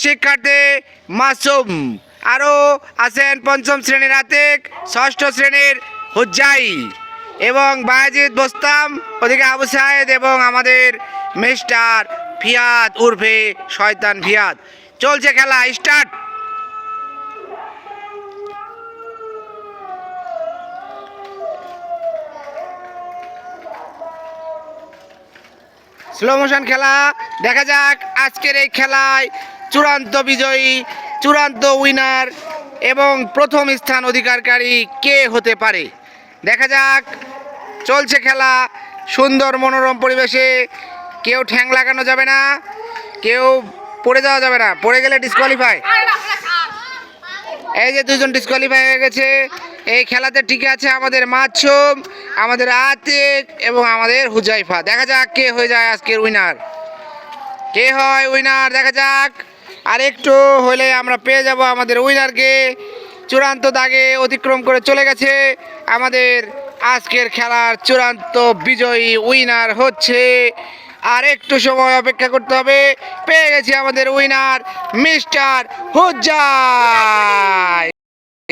শিক্ষার্থী মাসুম, আরও আছেন পঞ্চম শ্রেণীর আতিক, ষষ্ঠ শ্রেণীর হুজ্জাই এবং বায়েজিদ বোস্তাম, ওদিকে আবু সাহেদ এবং আমাদের মিস্টার ফিয়াদ উর্ফে শয়তান ফিয়াদ। চলছে খেলা, স্টার্ট। স্লো মোশন খেলা, দেখা যাক আজকের এই খেলায় চূড়ান্ত বিজয়ী, চূড়ান্ত উইনার এবং প্রথম স্থান অধিকারকারী কে হতে পারে। দেখা যাক, চলছে খেলা সুন্দর মনোরম পরিবেশে। কেউ ঠ্যাং লাগানো যাবে না, কেউ পড়ে যাওয়া যাবে না, পড়ে গেলে ডিসকোয়ালিফাই। এই যে দুজন ডিসকোয়ালিফাই হয়ে গেছে। এই খেলাতে টিকে আছে আমাদের মাসুম, আমাদের আতিক এবং আমাদের হুজাইফা। দেখা যাক কে হয়ে যায় আজকের উইনার, কে হয় উইনার। দেখা যাক, আর একটু হলে আমরা পেয়ে যাব আমাদের উইনারকে। চূড়ান্ত দাগে অতিক্রম করে চলে গেছে। আমাদের আজকের খেলার চূড়ান্ত বিজয়ী উইনার হচ্ছে, আর একটু সময় অপেক্ষা করতে হবে। পেয়ে গেছি আমাদের উইনার মিস্টার হুজ্জাই।